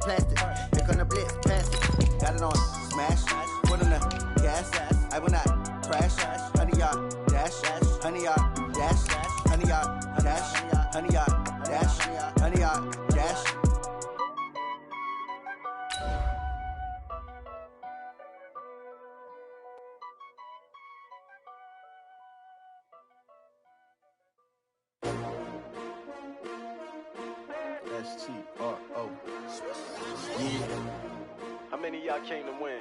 plastic. Here come the blitz, pass it. Got it on smash, foot on the gas. I will not crash. 100-yard dash, 100-yard dash, 100-yard dash, 100-yard dash, 100-yard dash. S-T-R-O. Yeah. How many of y'all came to win?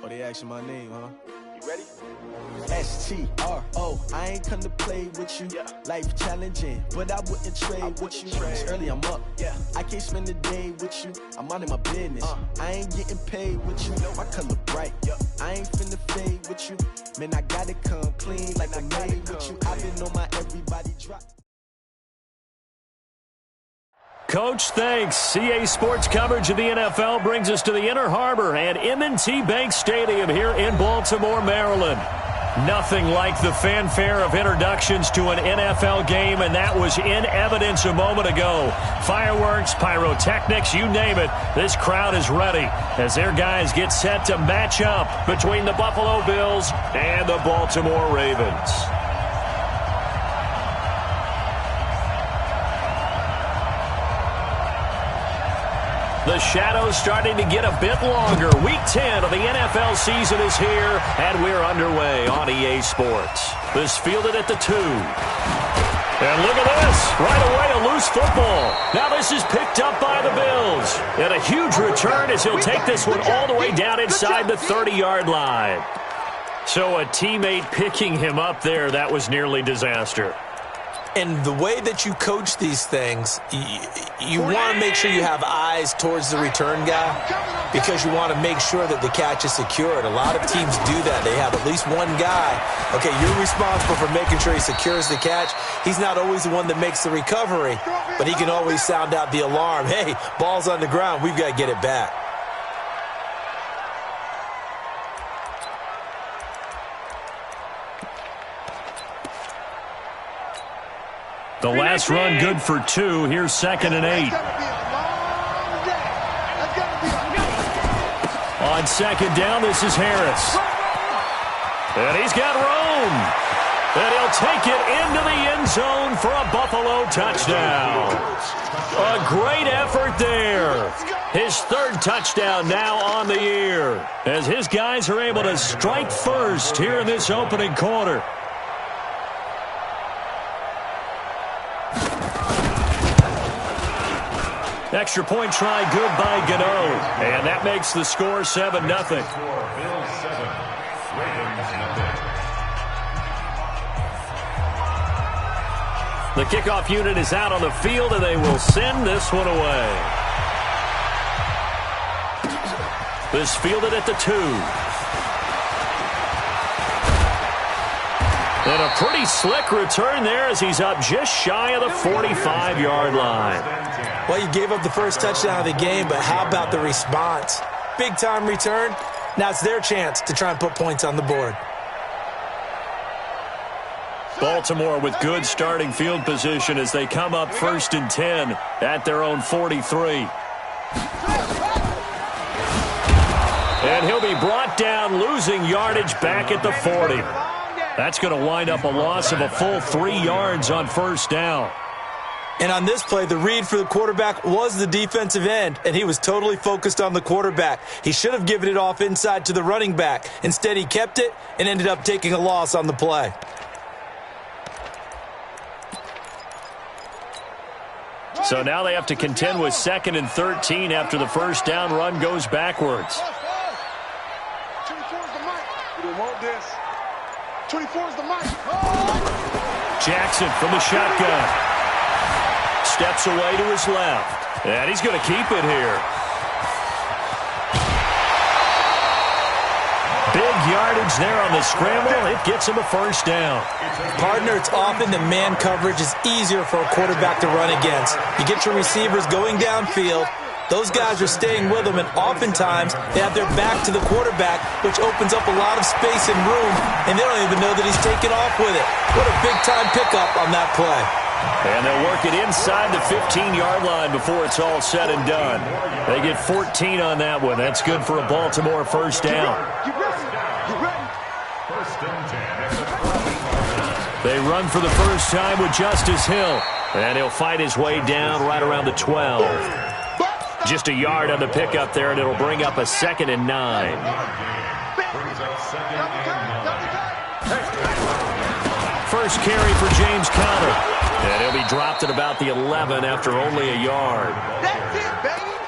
Oh, they asking my name, huh? You ready? S-T-R-O. I ain't come to play with you. Yeah. Life challenging, but I wouldn't trade with you. It's early, I'm up. Yeah. I can't spend the day with you. I'm minding my business. I ain't getting paid with you. My color bright. Yeah. I ain't finna fade with you. Man, I gotta come clean like I made with you. I've been on my everybody drop. Coach, thanks. CA Sports coverage of the NFL brings us to the Inner Harbor and M&T Bank Stadium here in Baltimore, Maryland. Nothing like the fanfare of introductions to an NFL game, and that was in evidence a moment ago. Fireworks, pyrotechnics, you name it. This crowd is ready as their guys get set to match up between the Buffalo Bills and the Baltimore Ravens. The shadow's starting to get a bit longer. Week 10 of the NFL season is here, and we're underway on EA Sports. This fielded at the 2. And look at this. Right away, a loose football. Now this is picked up by the Bills. And a huge return as he'll take this one all the way down inside the 30-yard line. So a teammate picking him up there, that was nearly disaster. And the way that you coach these things, you want to make sure you have eyes towards the return guy because you want to make sure that the catch is secured. A lot of teams do that. They have at least one guy. Okay, you're responsible for making sure he secures the catch. He's not always the one that makes the recovery, but he can always sound out the alarm. Hey, ball's on the ground. We've got to get it back. The last run good for 2. Here's 2nd and 8. On 2nd down, this is Harris. And he's got room. And he'll take it into the end zone for a Buffalo touchdown. A great effort there. His 3rd touchdown now on the year as his guys are able to strike first here in this opening quarter. Extra point try good by Gano. And that makes the score 7-0. The kickoff unit is out on the field, and they will send this one away. This fielded at the 2. And a pretty slick return there as he's up just shy of the 45-yard line. Well, you gave up the first touchdown of the game, but how about the response? Big-time return. Now it's their chance to try and put points on the board. Baltimore with good starting field position as they come up 1st and 10 at their own 43. And he'll be brought down, losing yardage back at the 40. That's going to wind up a loss of a full 3 yards on 1st down. And on this play, the read for the quarterback was the defensive end, and he was totally focused on the quarterback. He should have given it off inside to the running back. Instead, he kept it and ended up taking a loss on the play. So now they have to contend with 2nd and 13 after the 1st down run goes backwards. 24's the mic. We don't want this. 24's the mic. Jackson from the shotgun. Steps away to his left. And he's going to keep it here. Big yardage there on the scramble. It gets him a 1st down. Partner, it's often the man coverage is easier for a quarterback to run against. You get your receivers going downfield. Those guys are staying with them, and oftentimes they have their back to the quarterback, which opens up a lot of space and room, and they don't even know that he's taken off with it. What a big-time pickup on that play. And they'll work it inside the 15-yard line before it's all said and done. They get 14 on that one. That's good for a Baltimore first down. They run for the first time with Justice Hill. And he'll fight his way down right around the 12. Just a yard on the pickup there, and it'll bring up a 2nd and 9. First carry for James Conner. And he'll be dropped at about the 11 after only a yard.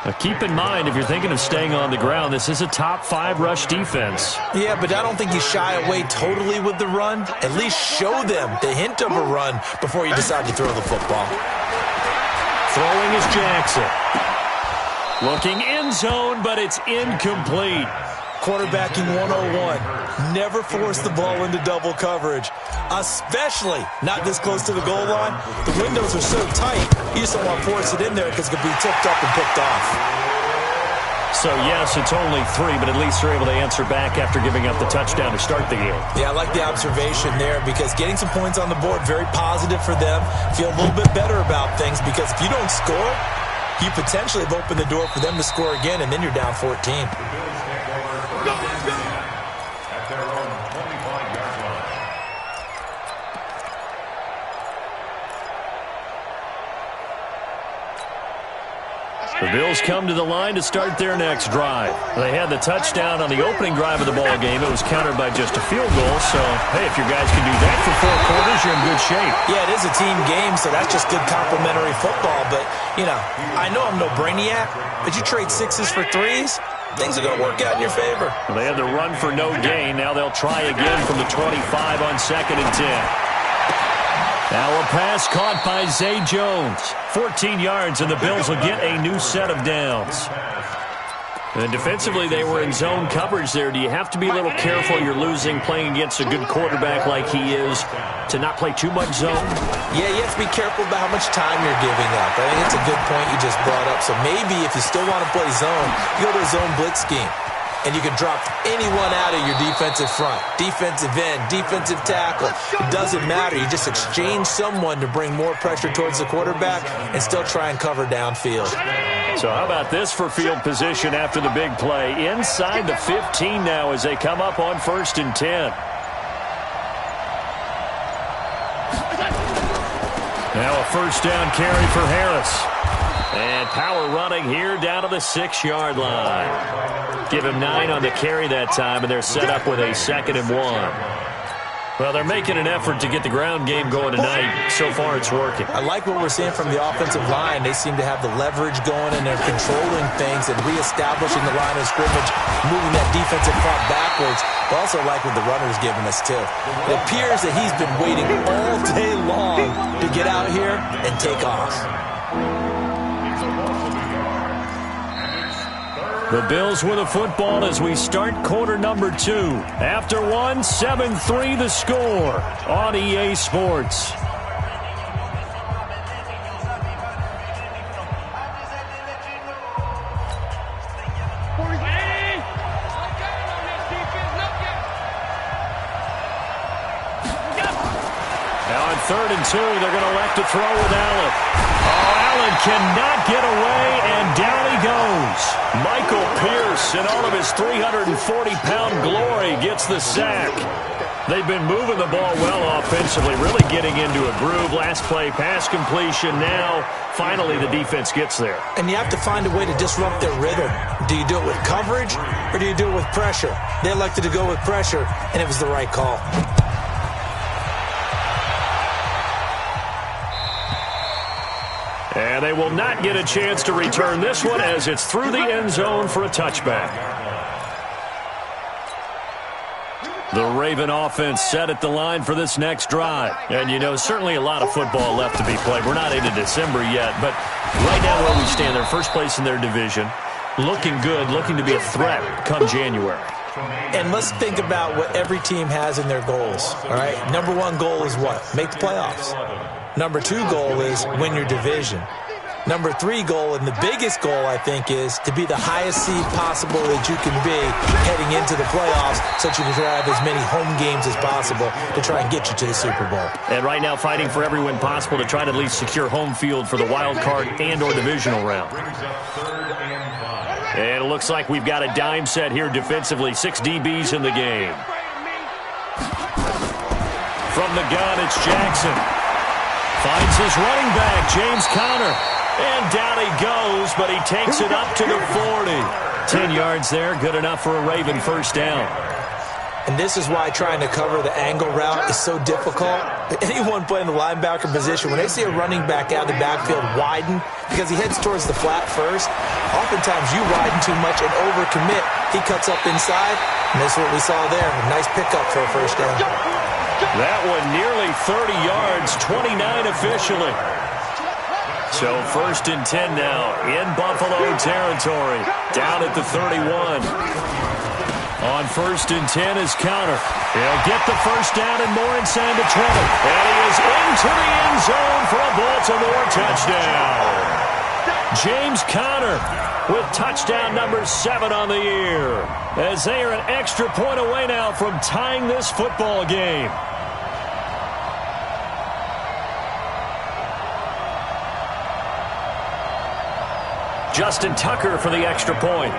Now keep in mind, if you're thinking of staying on the ground, this is a top 5 rush defense. Yeah, but I don't think you shy away totally with the run. At least show them the hint of a run before you decide to throw the football. Throwing is Jackson. Looking end zone, but it's incomplete. Quarterbacking 101. Never force the ball into double coverage, especially not this close to the goal line. The windows are so tight, you just don't want to force it in there because it could be tipped up and picked off. So, yes, it's only 3, but at least they're able to answer back after giving up the touchdown to start the game. Yeah, I like the observation there because getting some points on the board, very positive for them. Feel a little bit better about things because if you don't score, you potentially have opened the door for them to score again, and then you're down 14. The Bills come to the line to start their next drive. They had the touchdown on the opening drive of the ball game. It was countered by just a field goal. So, hey, if your guys can do that for 4 quarters, you're in good shape. Yeah, it is a team game, so that's just good complementary football. But, you know, I know I'm no brainiac, but you trade 6s for 3s, things are going to work out in your favor. Well, they had the run for no gain. Now they'll try again from the 25 on 2nd and 10. Now a pass caught by Zay Jones. 14 yards, and the Bills will get a new set of downs. And defensively, they were in zone coverage there. Do you have to be a little careful? You're losing playing against a good quarterback like he is to not play too much zone? Yeah, you have to be careful about how much time you're giving up. I think it's a good point you just brought up. So maybe if you still want to play zone, you go to a zone blitz scheme. And you can drop anyone out of your defensive front, defensive end, defensive tackle. It doesn't matter. You just exchange someone to bring more pressure towards the quarterback and still try and cover downfield. So how about this for field position after the big play? Inside the 15 now as they come up on 1st and 10. Now a first down carry for Harris. And power running here down to the 6-yard line. Give him 9 on the carry that time, and they're set up with a 2nd and 1. Well, they're making an effort to get the ground game going tonight. So far, it's working. I like what we're seeing from the offensive line. They seem to have the leverage going, and they're controlling things and reestablishing the line of scrimmage, moving that defensive front backwards. But also like what the runner's giving us, too. It appears that he's been waiting all day long to get out here and take off. The Bills with the football as we start quarter number 2. After 1, 7-3 the score on EA Sports. Now on 3rd and 2, they're going to elect to throw with Allen. Oh, Allen cannot get away, and down he goes. Michael Pierce, in all of his 340-pound glory, gets the sack. They've been moving the ball well offensively, really getting into a groove. Last play, pass completion. Now, finally, the defense gets there. And you have to find a way to disrupt their rhythm. Do you do it with coverage, or do you do it with pressure? They elected to go with pressure, and it was the right call. And they will not get a chance to return this one as it's through the end zone for a touchback. The Raven offense set at the line for this next drive. And, you know, certainly a lot of football left to be played. We're not into December yet, but right now where we stand, they're first place in their division. Looking good, looking to be a threat come January. And let's think about what every team has in their goals, all right? Number 1 goal is what? Make the playoffs. Number 2 goal is win your division. Number 3 goal, and the biggest goal, I think, is to be the highest seed possible that you can be heading into the playoffs, so that you can have as many home games as possible to try and get you to the Super Bowl. And right now fighting for every win possible to try to at least secure home field for the wild card and or divisional round. And it looks like we've got a dime set here defensively. 6 DBs in the game. From the gun, it's Jackson. Finds his running back, James Conner. And down he goes, but he takes it up to the 40. 10 yards there, good enough for a Raven first down. And this is why trying to cover the angle route is so difficult. Anyone playing the linebacker position, when they see a running back out of the backfield widen, because he heads towards the flat first, oftentimes you widen too much and overcommit. He cuts up inside, and that's what we saw there. A nice pickup for a first down. That one nearly 30 yards, 29 officially. So 1st and 10 now in Buffalo territory, down at the 31. On 1st and 10 is Conner. He'll get the first down and more inside the 20. And he is into the end zone for a Baltimore touchdown. James Conner with touchdown number 7 on the year, as they are an extra point away now from tying this football game. Justin Tucker for the extra point.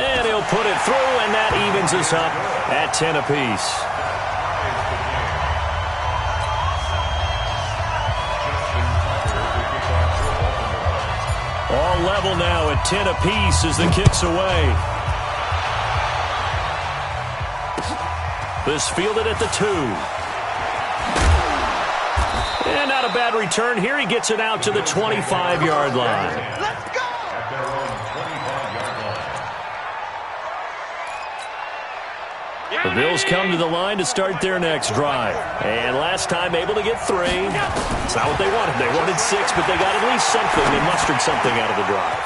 And he'll put it through, and that evens us up at 10 apiece. All level now at 10 apiece as the kick's away. This fielded at the 2. And not a bad return here. He gets it out to the 25-yard line. Let's go! The Bills come to the line to start their next drive. And last time able to get 3. It's not what they wanted. They wanted 6, but they got at least something. They mustered something out of the drive.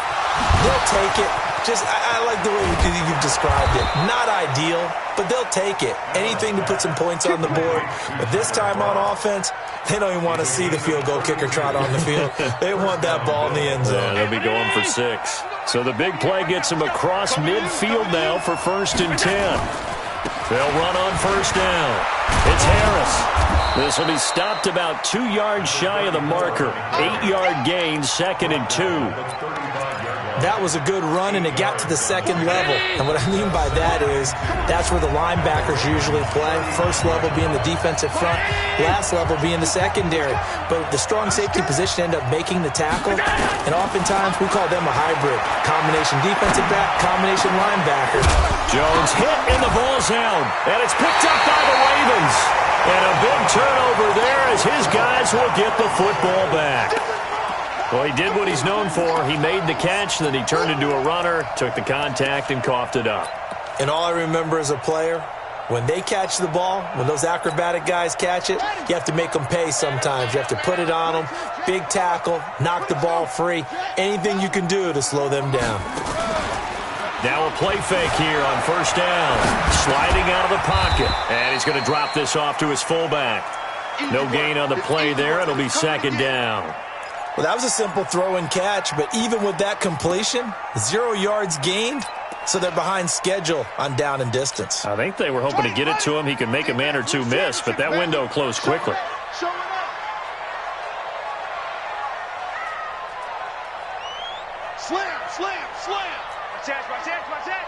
They'll take it. I like the way you've described it. Not ideal, but they'll take it. Anything to put some points on the board. But this time on offense, they don't even want to see the field goal kicker trot on the field. They want that ball in the end zone. Yeah, they'll be going for 6. So the big play gets him across midfield now for 1st and 10. They'll run on first down. It's Harris. This will be stopped about 2 yards shy of the marker. 8-yard gain, 2nd and 2. That was a good run, and it got to the second level. And what I mean by that is that's where the linebackers usually play. First level being the defensive front, last level being the secondary. But the strong safety position ended up making the tackle, and oftentimes we call them a hybrid. Combination defensive back, combination linebacker. Jones hit in the ball zone, and it's picked up by the Ravens. And a big turnover there as his guys will get the football back. Well, he did what he's known for. He made the catch, then he turned into a runner, took the contact, and coughed it up. And all I remember as a player, when they catch the ball, when those acrobatic guys catch it, you have to make them pay sometimes. You have to put it on them, big tackle, knock the ball free, anything you can do to slow them down. Now a play fake here on first down. Sliding out of the pocket, and he's going to drop this off to his fullback. No gain on the play there. It'll be 2nd down. Well, that was a simple throw and catch, but even with that completion, 0 yards gained, so they're behind schedule on down and distance. I think they were hoping to get it to him. He could make a man or two miss, but that window closed quickly. Slam, slam, slam. Watch that.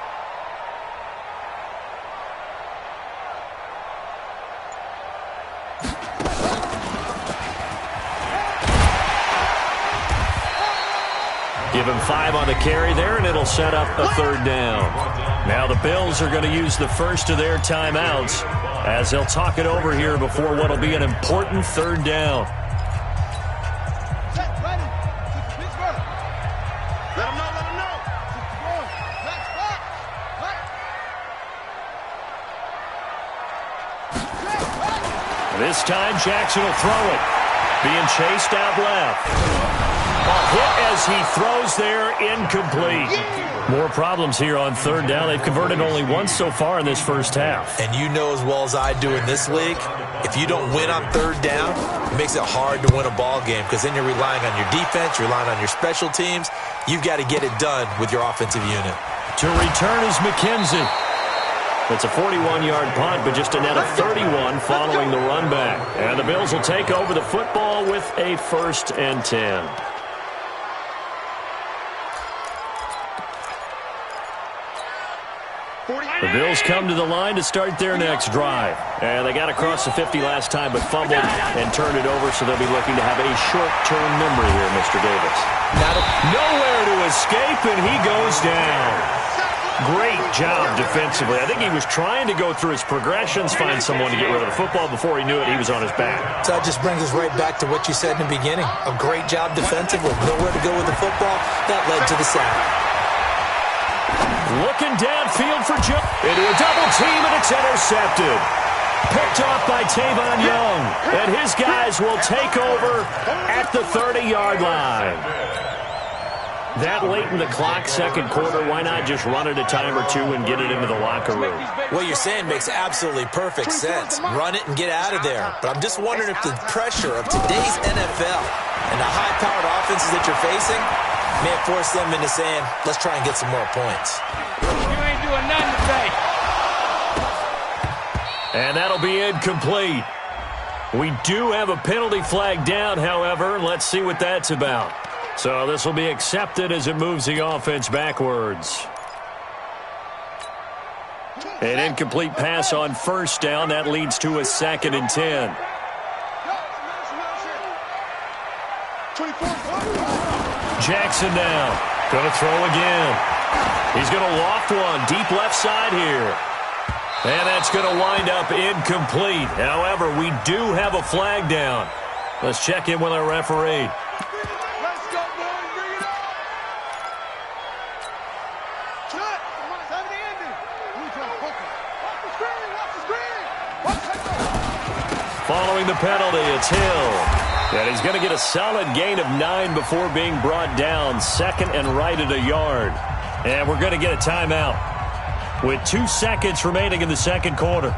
Give him 5 on the carry there, and it'll set up a 3rd down. Now the Bills are going to use the first of their timeouts as they'll talk it over here before what will be an important 3rd down. Let him know. This time Jackson will throw it. Being chased out left. A hit as he throws there, incomplete. More problems here on third down. They've converted only once so far in this first half. And you know as well as I do in this league, if you don't win on third down, it makes it hard to win a ball game because then you're relying on your defense, you're relying on your special teams. You've got to get it done with your offensive unit. To return is McKenzie. It's a 41-yard punt, but just a net of 31 following the run back. And the Bills will take over the football with a 1st and 10. The Bills come to the line to start their next drive. And they got across the 50 last time, but fumbled and turned it over, so they'll be looking to have a short-term memory here, Mr. Davis. Nowhere to escape, and he goes down. Great job defensively. I think he was trying to go through his progressions, find someone to get rid of the football. Before he knew it, he was on his back. So that just brings us right back to what you said in the beginning. A great job defensively. Nowhere to go with the football. That led to the sack. Looking downfield for Joe. Into a double team, and it's intercepted. Picked off by Tavon Young. And his guys will take over at the 30-yard line. That late in the clock, second quarter, why not just run it a time or two and get it into the locker room? What you're saying makes absolutely perfect sense. Run it and get out of there. But I'm just wondering if the pressure of today's NFL and the high-powered offenses that you're facing may have forced them into saying, let's try and get some more points. You ain't doing nothing today. And that'll be incomplete. We do have a penalty flag down, however. Let's see what that's about. So this will be accepted as it moves the offense backwards. An incomplete pass on first down. That leads to a 2nd and 10. Jackson now. Going to throw again. He's going to loft one. Deep left side here. And that's going to wind up incomplete. However, we do have a flag down. Let's check in with our referee. Following the penalty, it's Hill. And he's going to get a solid gain of 9 before being brought down. 2nd and right at a yard. And we're going to get a timeout with 2 seconds remaining in the second quarter.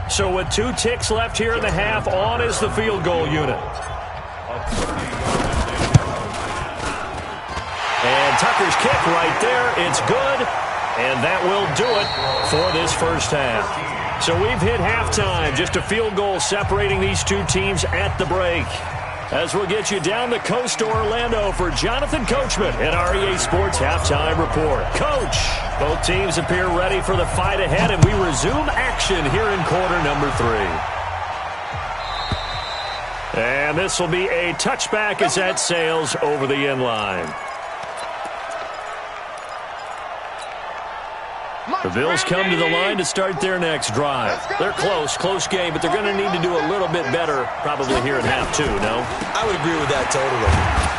So with 2 ticks left here in the half, on is the field goal unit. And Tucker's kick right there. It's good. And that will do it for this first half. So we've hit halftime. Just a field goal separating these two teams at the break. As we'll get you down the coast to Orlando for Jonathan Coachman at REA Sports Halftime Report. Coach, both teams appear ready for the fight ahead, and we resume action here in quarter number 3. And this will be a touchback as that sails over the end line. The Bills come to the line to start their next drive. They're close game, but they're going to need to do a little bit better probably here in half 2, no? I would agree with that totally.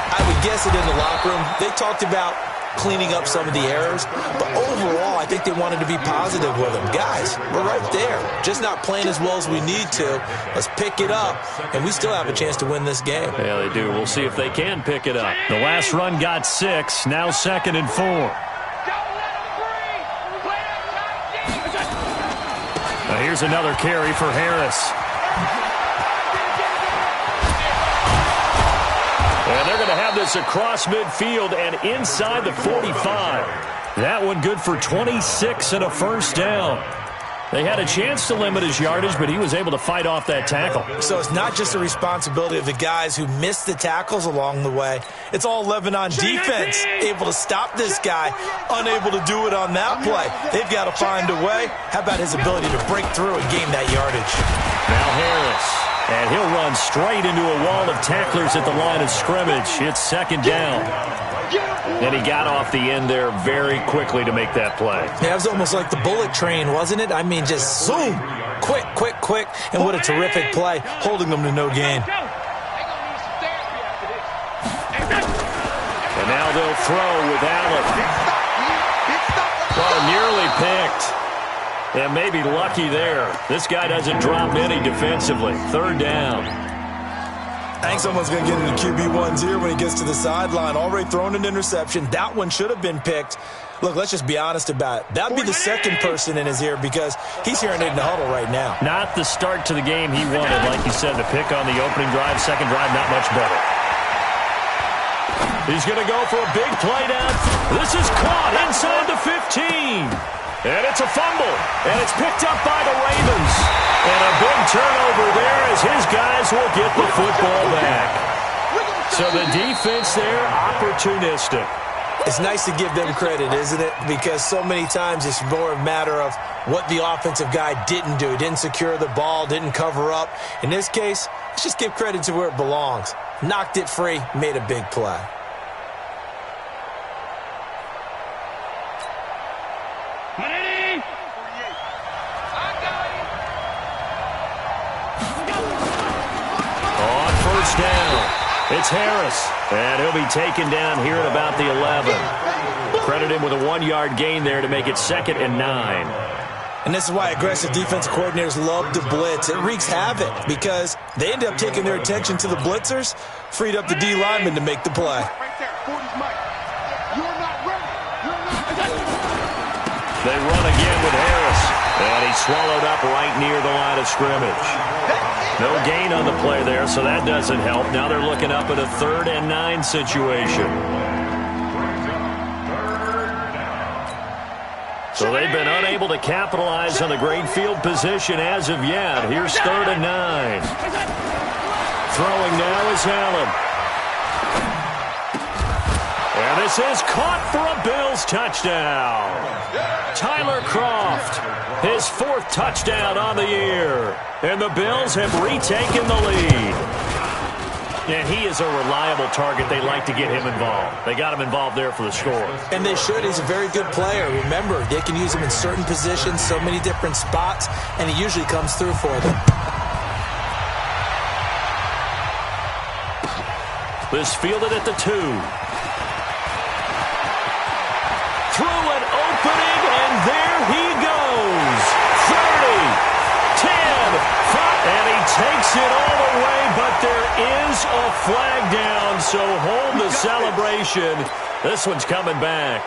I would guess it in the locker room. They talked about cleaning up some of the errors, but overall, I think they wanted to be positive with them. Guys, we're right there. Just not playing as well as we need to. Let's pick it up, and we still have a chance to win this game. Yeah, they do. We'll see if they can pick it up. The last run got 6, now 2nd and 4. Now here's another carry for Harris. And they're going to have this across midfield and inside the 45. That one good for 26 and a first down. They had a chance to limit his yardage, but he was able to fight off that tackle. So it's not just the responsibility of the guys who missed the tackles along the way. It's all Lebanon defense able to stop this guy, unable to do it on that play. They've got to find a way. How about his ability to break through and gain that yardage? Now Harris, and he'll run straight into a wall of tacklers at the line of scrimmage. It's 2nd down. And he got off the end there very quickly to make that play. Yeah, it was almost like the bullet train, wasn't it? I mean, just zoom, quick, and what a terrific play, holding them to no gain. And now they'll throw with Allen. Well, nearly picked. And maybe lucky there. This guy doesn't drop any defensively. 3rd down. I think someone's going to get into QB1s here when he gets to the sideline. Already thrown an interception. That one should have been picked. Look, let's just be honest about it. That would be the second person in his ear because he's hearing it in the huddle right now. Not the start to the game he wanted. Like you said, the pick on the opening drive, second drive, not much better. He's going to go for a big play down. This is caught inside the 15. And it's a fumble. And it's picked up by the Ravens. And a big turnover there as his guys will get the football back. So the defense there, opportunistic. It's nice to give them credit, isn't it? Because so many times it's more a matter of what the offensive guy didn't do. Didn't secure the ball, didn't cover up. In this case, let's just give credit to where it belongs. Knocked it free, made a big play. On first down. It's Harris, and he'll be taken down here at about the 11. Credit him with a 1-yard gain there to make it 2nd and 9. And this is why aggressive defensive coordinators love to blitz. It wreaks havoc because they end up taking their attention to the blitzers, freed up the D lineman to make the play. They run again with Harris, and he's swallowed up right near the line of scrimmage. No gain on the play there, so that doesn't help. Now they're looking up at a 3rd and 9 situation. So they've been unable to capitalize on the great field position as of yet. Here's 3rd and 9. Throwing now is Allen. And this is caught for a Bills touchdown. Tyler Kroft, his 4th touchdown on the year. And the Bills have retaken the lead. And he is a reliable target. They like to get him involved. They got him involved there for the score. And they should. He's a very good player. Remember, they can use him in certain positions, so many different spots, and he usually comes through for them. This fielded at the 2. Through an opening, and there he goes. 30. 10, 5, and he takes it all the way, but there is a flag down, so hold the celebration. This one's coming back.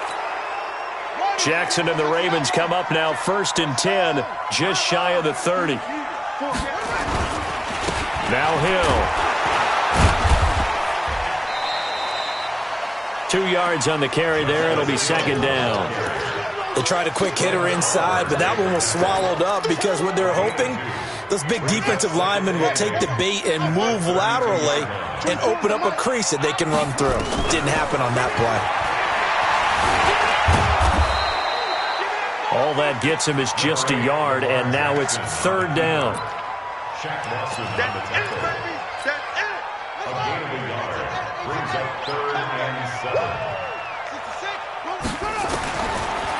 Jackson and the Ravens come up now 1st and 10, just shy of the 30. Now Hill. 2 yards on the carry there. It'll be 2nd down. They tried a quick hitter inside, but that one was swallowed up because what they're hoping, those big defensive linemen will take the bait and move laterally and open up a crease that they can run through. Didn't happen on that play. All that gets him is just a yard, and now it's 3rd down.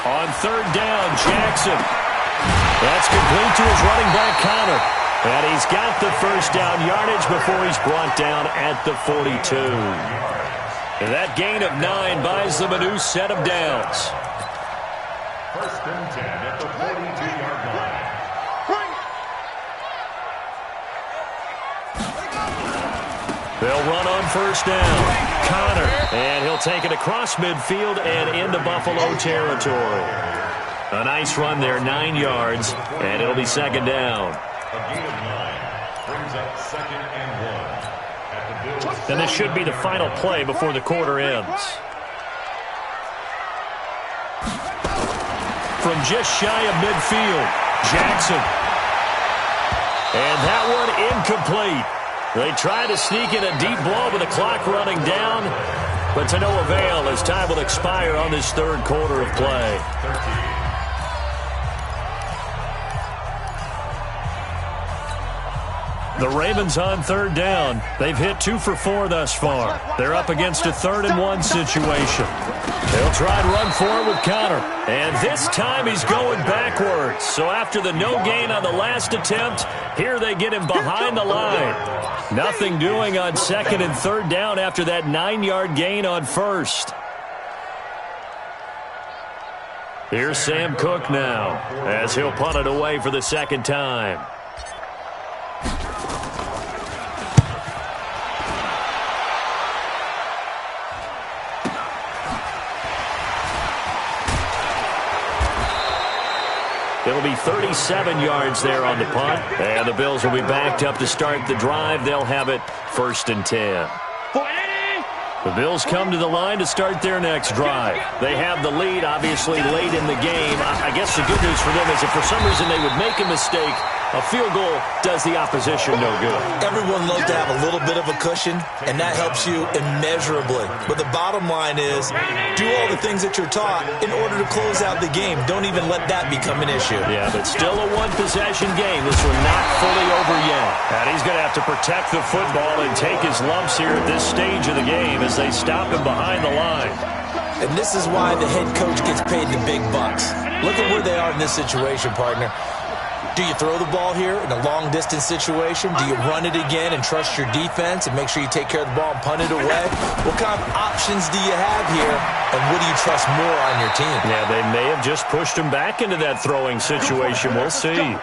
On 3rd down, Jackson. That's complete to his running back, Connor. And he's got the 1st down yardage before he's brought down at the 42. And that gain of 9 buys them a new set of downs. 1st and 10 at the 42-yard line. They'll run on 1st down. Connor, and he'll take it across midfield and into Buffalo territory. A nice run there, 9 yards, and it'll be 2nd down. A gain of 9 brings up 2nd and 1 at the Bills. And this should be the final play before the quarter ends. From just shy of midfield, Jackson. And that one incomplete. They try to sneak in a deep blow with the clock running down, but to no avail as time will expire on this 3rd quarter of play. 13. The Ravens on 3rd down. They've hit 2 for 4 thus far. They're up against a 3rd and 1 situation. They'll try to run forward with Connor. And this time he's going backwards. So after the no gain on the last attempt, here they get him behind the line. Nothing doing on 2nd and 3rd down after that 9-yard gain on 1st. Here's Sam Cook now as he'll punt it away for the 2nd time. It'll be 37 yards there on the punt. And the Bills will be backed up to start the drive. They'll have it 1st and 10. The Bills come to the line to start their next drive. They have the lead, obviously, late in the game. I guess the good news for them is if for some reason they would make a mistake, a field goal does the opposition no good. Everyone loves to have a little bit of a cushion, and that helps you immeasurably. But the bottom line is, do all the things that you're taught in order to close out the game. Don't even let that become an issue. Yeah, but still a one-possession game. This one not fully over yet. And he's going to have to protect the football and take his lumps here at this stage of the game as they stop him behind the line. And this is why the head coach gets paid the big bucks. Look at where they are in this situation, partner. Do you throw the ball here in a long-distance situation? Do you run it again and trust your defense and make sure you take care of the ball and punt it away? What kind of options do you have here, and what do you trust more on your team? Yeah, they may have just pushed him back into that throwing situation. We'll see.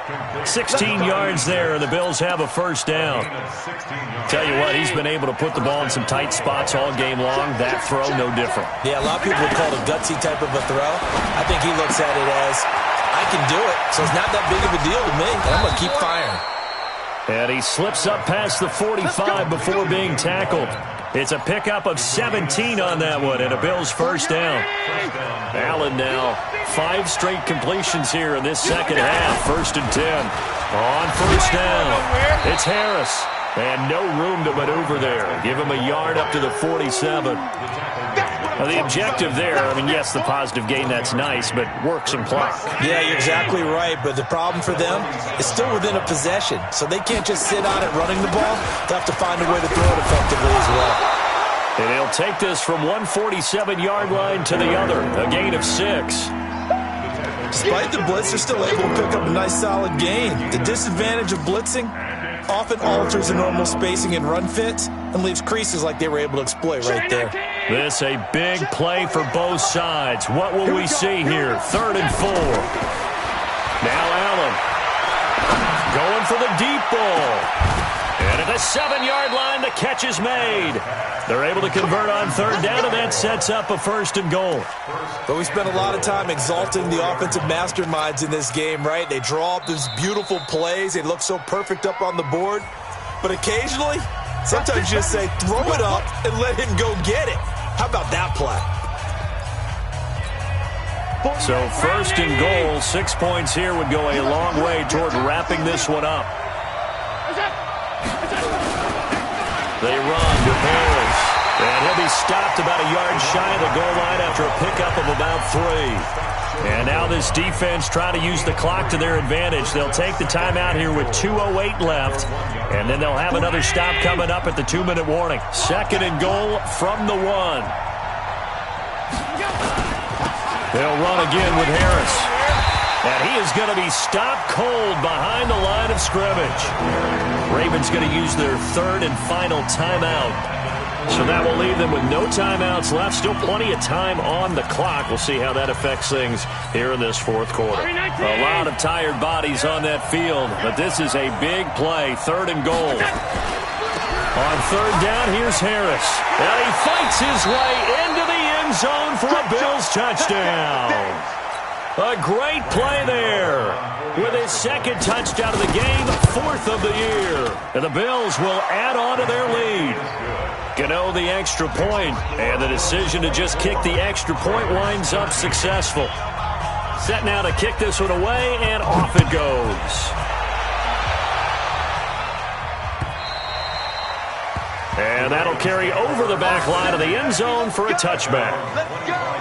16 yards there, and the Bills have a 1st down. Tell you what, he's been able to put the ball in some tight spots all game long. That throw, no different. Yeah, a lot of people would call it a gutsy type of a throw. I think he looks at it as, I can do it, so it's not that big of a deal to me, and I'm going to keep firing. And he slips up past the 45 before being tackled. It's a pickup of 17 on that one, and a Bills 1st down. Allen now 5 straight completions here in this second half. 1st and 10. On 1st down, it's Harris. And no room to maneuver there. Give him a yard up to the 47. Now, the objective there, I mean, yes, the positive gain, that's nice, but work some clock. Yeah, you're exactly right, but the problem for them is still within a possession, so they can't just sit on it running the ball. They have to find a way to throw it effectively as well. And they'll take this from 147-yard line to the other, a gain of 6. Despite the blitz, they're still able to pick up a nice, solid gain. The disadvantage of blitzing often alters the normal spacing and run fits and leaves creases like they were able to exploit right there. This a big play for both sides. What will we see here? 3rd and 4. Now Allen going for the deep ball. And at the 7-yard line, the catch is made. They're able to convert on 3rd down, and that sets up a 1st and goal. But we spent a lot of time exalting the offensive masterminds in this game, right? They draw up these beautiful plays. They look so perfect up on the board. But occasionally, sometimes you just say, throw it up and let him go get it. How about that play? So 1st and goal, 6 points here would go a long way toward wrapping this one up. They run to Harris, and he'll be stopped about a yard shy of the goal line after a pickup of about 3. And now this defense trying to use the clock to their advantage. They'll take the timeout here with 2:08 left, and then they'll have another stop coming up at the 2-minute warning. 2nd and goal from the 1. They'll run again with Harris. And he is going to be stopped cold behind the line of scrimmage. Ravens going to use their 3rd and final timeout. So that will leave them with no timeouts left. Still plenty of time on the clock. We'll see how that affects things here in this 4th quarter. A lot of tired bodies on that field, but this is a big play. 3rd and goal. On 3rd down, here's Harris. And he fights his way into the end zone for a Bills touchdown. A great play there with his 2nd touchdown of the game, 4th of the year. And the Bills will add on to their lead. Gano the extra point, and the decision to just kick the extra point winds up successful. Set now to kick this one away, and off it goes. And that'll carry over the back line of the end zone for a touchback. Let's go.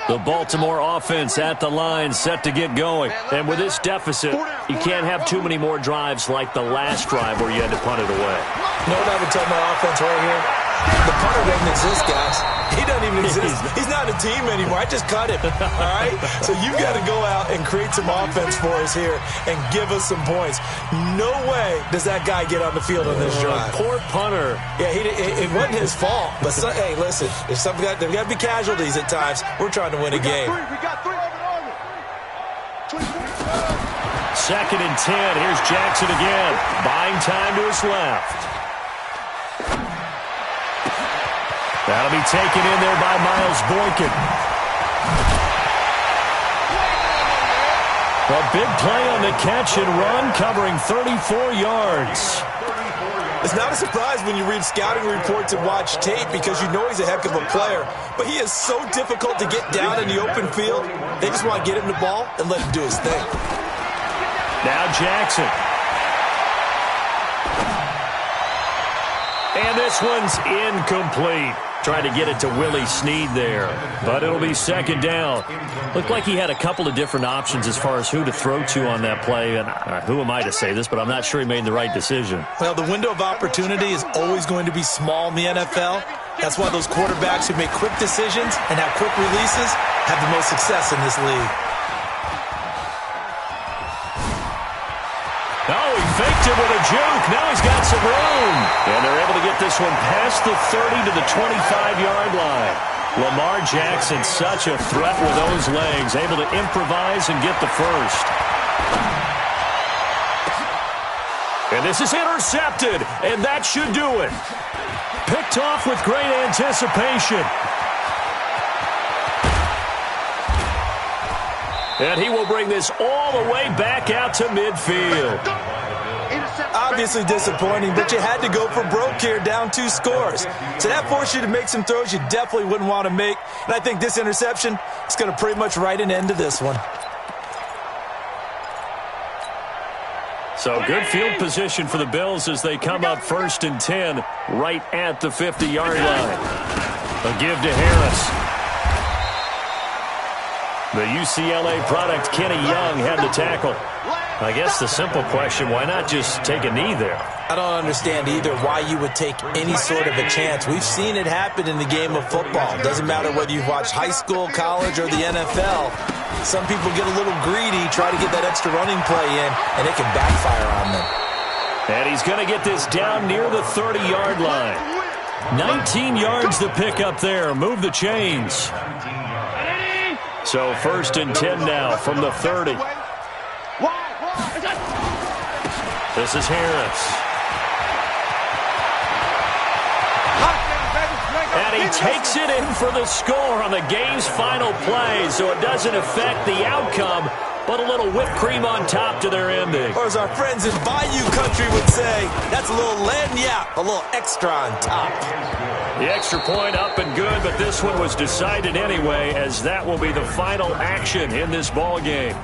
The Baltimore offense at the line, set to get going. And with this deficit, you can't have too many more drives like the last drive where you had to punt it away. You know what I would tell my offense right here? The punter doesn't exist, guys. He doesn't even exist. He's not a team anymore. I just cut him. All right? So you've got to go out and create some offense for us here and give us some points. No way does that guy get on the field on this drive. Poor punter. Yeah, it wasn't his fault. But, hey, listen, if there's got to be casualties at times. We're trying to win a game. We got three. 2nd and 10. Here's Jackson again. Buying time to his left. That'll be taken in there by Miles Boykin. A big play on the catch and run, covering 34 yards. It's not a surprise when you read scouting reports and watch tape because you know he's a heck of a player. But he is so difficult to get down in the open field. They just want to get him the ball and let him do his thing. Now Jackson. And this one's incomplete. Trying to get it to Willie Snead there. But it'll be 2nd down. Looked like he had a couple of different options as far as who to throw to on that play. And who am I to say this, but I'm not sure he made the right decision. Well, the window of opportunity is always going to be small in the NFL. That's why those quarterbacks who make quick decisions and have quick releases have the most success in this league. Oh, he faked it with a juke. Now he's got some room. And they're able to get this one past the 30 to the 25-yard line. Lamar Jackson, such a threat with those legs, able to improvise and get the first. And this is intercepted, and that should do it. Picked off with great anticipation. And he will bring this all the way back out to midfield. Obviously disappointing, but you had to go for broke here, down 2 scores. So that forced you to make some throws you definitely wouldn't want to make. And I think this interception is going to pretty much write an end to this one. So good field position for the Bills as they come up 1st and 10 right at the 50-yard line. A give to Harris. The UCLA product, Kenny Young, had the tackle. I guess the simple question, why not just take a knee there? I don't understand either why you would take any sort of a chance. We've seen it happen in the game of football. Doesn't matter whether you've watched high school, college, or the NFL. Some people get a little greedy, try to get that extra running play in, and it can backfire on them. And he's going to get this down near the 30-yard line. 19 yards to pick up there. Move the chains. So 1st and 10 now from the 30. This is Harris. And he takes it in for the score on the game's final play, so it doesn't affect the outcome, but a little whipped cream on top to their ending. Or as our friends in Bayou Country would say, that's a little lagniappe, a little extra on top. The extra point up and good, but this one was decided anyway, as that will be the final action in this ball game.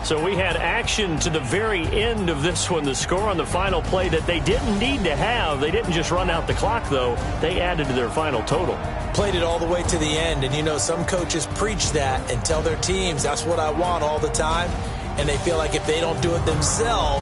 So we had action to the very end of this one. The score on the final play that they didn't need to have. They didn't just run out the clock, though. They added to their final total. Played it all the way to the end, and you know some coaches preach that and tell their teams, that's what I want all the time, and they feel like if they don't do it themselves,